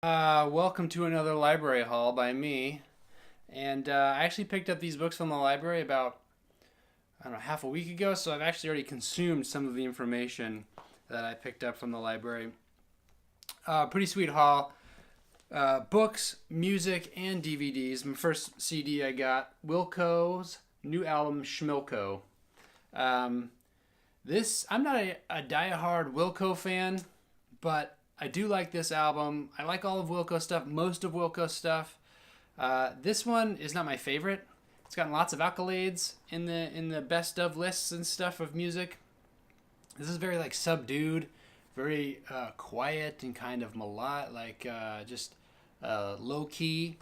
Welcome to another library haul by me. And I actually picked up these books from the library about, I don't know, half a week ago, so I've actually already consumed some of the information that I picked up from the library. Pretty sweet haul. Books, music, and DVDs. My first CD I got Wilco's new album, Shmilco. Um, I'm not a diehard Wilco fan, but I do like this album. I like all of Wilco stuff, most of Wilco stuff. This one is not my favorite. It's gotten lots of accolades in the best of lists and stuff of music. This is very like subdued, very quiet and kind of just low key.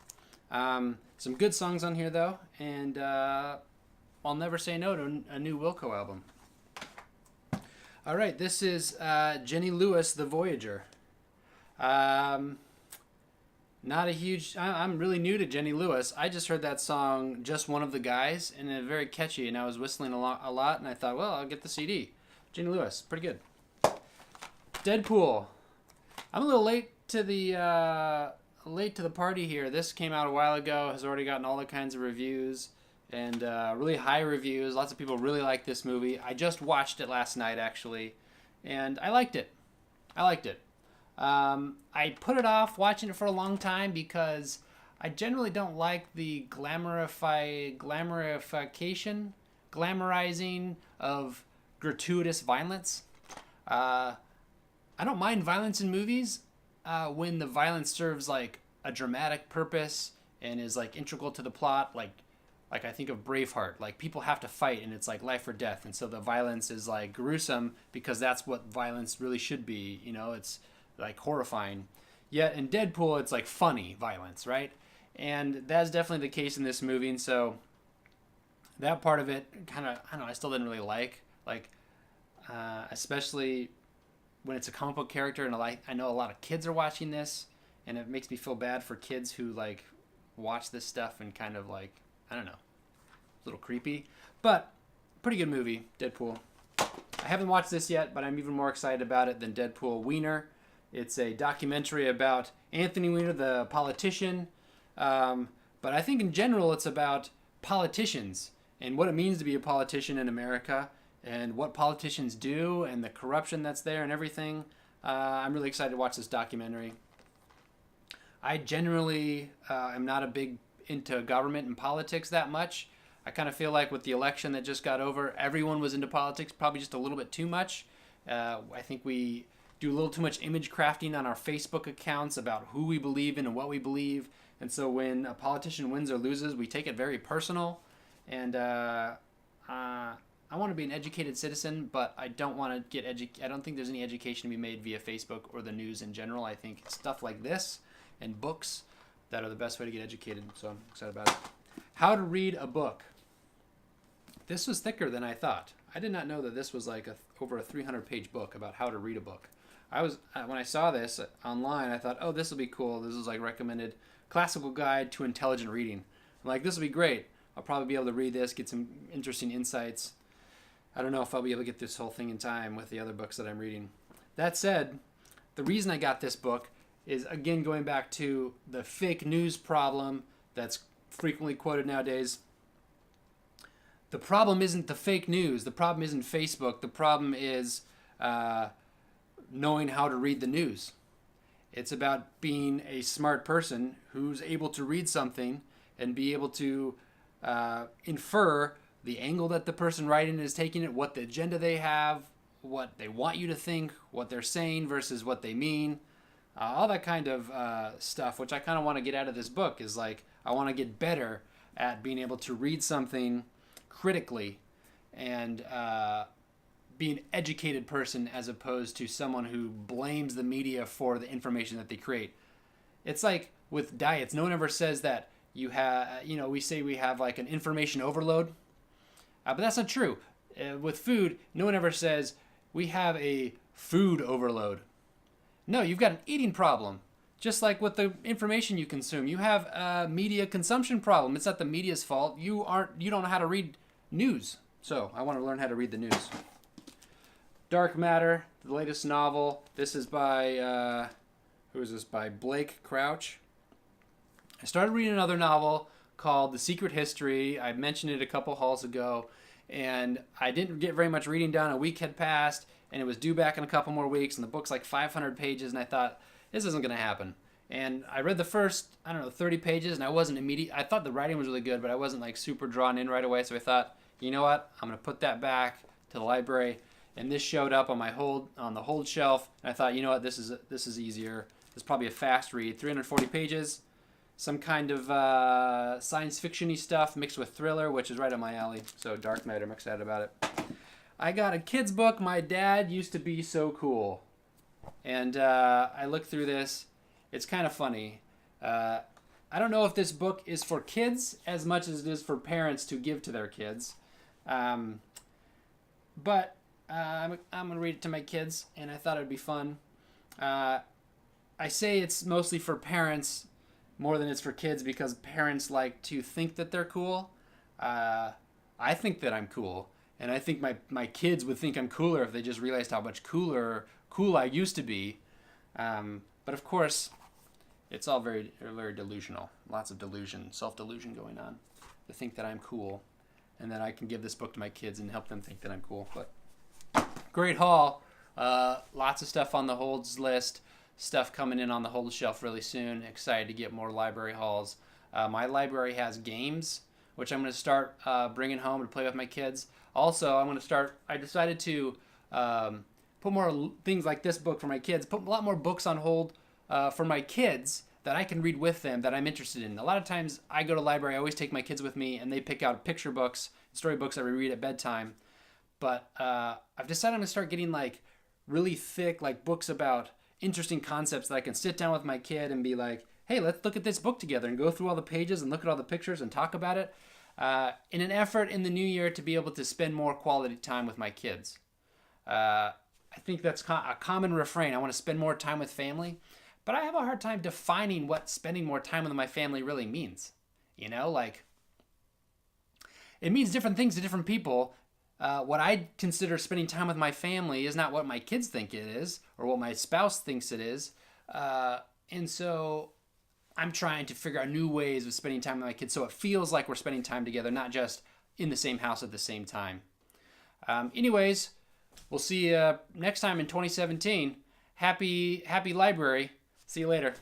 Some good songs on here though, and I'll never say no to a new Wilco album. All right, this is Jenny Lewis, The Voyager. Um, Not a huge. I'm really new to Jenny Lewis. I just heard that song, "Just One of the Guys," and it's very catchy. And I was whistling a lot, and I thought, well, I'll get the CD. Jenny Lewis, pretty good. Deadpool. I'm a little late to the party here. This came out a while ago. Has already gotten all the kinds of reviews and really high reviews. Lots of people really like this movie. I just watched it last night actually, and I liked it. I put it off watching it for a long time because I generally don't like the glamorizing of gratuitous violence. I don't mind violence in movies when the violence serves like a dramatic purpose and is like integral to the plot. Like I think of Braveheart. Like people have to fight and it's like life or death, and so the violence is like gruesome because that's what violence really should be. You know, it's like horrifying. Yet in Deadpool, it's like funny violence, right? And that's definitely the case in this movie. And so that part of it, kind of, I don't know, I still didn't really like, especially when it's a comic book character. And I know a lot of kids are watching this, and it makes me feel bad for kids who like watch this stuff and kind of like, I don't know, a little creepy. But pretty good movie, Deadpool. I haven't watched this yet, but I'm even more excited about it than Deadpool. Weiner. It's a documentary about Anthony Weiner, the politician. But I think in general it's about politicians and what it means to be a politician in America and what politicians do and the corruption that's there and everything. I'm really excited to watch this documentary. I generally am not a big into government and politics that much. I kind of feel like with the election that just got over, everyone was into politics, probably just a little bit too much. I think we do a little too much image crafting on our Facebook accounts about who we believe in and what we believe. And so when a politician wins or loses, we take it very personal. And I want to be an educated citizen, but I don't want to I don't think there's any education to be made via Facebook or the news in general. I think stuff like this and books that are the best way to get educated. So I'm excited about it. How to read a book. This was thicker than I thought. I did not know that this was like over a 300-page book about how to read a book. When I saw this online, I thought, oh, this will be cool. This is like recommended classical guide to intelligent reading. I'm like, this will be great. I'll probably be able to read this, get some interesting insights. I don't know if I'll be able to get this whole thing in time with the other books that I'm reading. That said, the reason I got this book is, again, going back to the fake news problem that's frequently quoted nowadays. The problem isn't the fake news. The problem isn't Facebook. The problem is knowing how to read the news. It's about being a smart person who's able to read something and be able to infer the angle that the person writing is taking it, what the agenda they have, what they want you to think, what they're saying versus what they mean. All that kind of stuff, which I kind of want to get out of this book, is like I want to get better at being able to read something critically and be an educated person as opposed to someone who blames the media for the information that they create. It's like with diets. No one ever says that we say we have like an information overload, but that's not true. With food, no one ever says we have a food overload. No, you've got an eating problem. Just like with the information you consume, you have a media consumption problem. It's not the media's fault. You don't know how to read news. So I want to learn how to read the news. Dark Matter, the latest novel. This is by Who is this? By Blake Crouch. I started reading another novel called The Secret History. I mentioned it a couple hauls ago, and I didn't get very much reading done. A week had passed, and it was due back in a couple more weeks, and the book's like 500 pages, and I thought, this isn't going to happen. And I read the first, 30 pages, and I wasn't I thought the writing was really good, but I wasn't like super drawn in right away, so I thought, you know what, I'm going to put that back to the library. And this showed up on the hold shelf, and I thought, you know what, this is easier. It's probably a fast read, 340 pages, some kind of science fiction-y stuff mixed with thriller, which is right up my alley. So Dark Knight, I'm excited about it. I got a kid's book, My Dad Used to Be So Cool. And I looked through this. It's kind of funny. I don't know if this book is for kids as much as it is for parents to give to their kids. But I'm going to read it to my kids, and I thought it would be fun. I say it's mostly for parents more than it's for kids because parents like to think that they're cool. I think that I'm cool, and I think my kids would think I'm cooler if they just realized how much cool I used to be. But of course, it's all very, very delusional. Lots of delusion, self-delusion going on. To think that I'm cool, and that I can give this book to my kids and help them think that I'm cool. But great haul. Lots of stuff on the holds list. Stuff coming in on the hold shelf really soon. Excited to get more library hauls. My library has games, which I'm going to start bringing home to play with my kids. Also, I decided to put more things like this book for my kids. Put a lot more books on hold for my kids that I can read with them that I'm interested in. A lot of times I go to the library, I always take my kids with me, and they pick out picture books, story books that we read at bedtime. But I've decided I'm going to start getting like really thick like books about interesting concepts that I can sit down with my kid and be like, hey, let's look at this book together and go through all the pages and look at all the pictures and talk about it in an effort in the new year to be able to spend more quality time with my kids. I think that's a common refrain. I want to spend more time with family, but I have a hard time defining what spending more time with my family really means. You know, like it means different things to different people. What I consider spending time with my family is not what my kids think it is or what my spouse thinks it is. And so I'm trying to figure out new ways of spending time with my kids so it feels like we're spending time together, not just in the same house at the same time. Anyways, we'll see you next time in 2017. Happy library. See you later.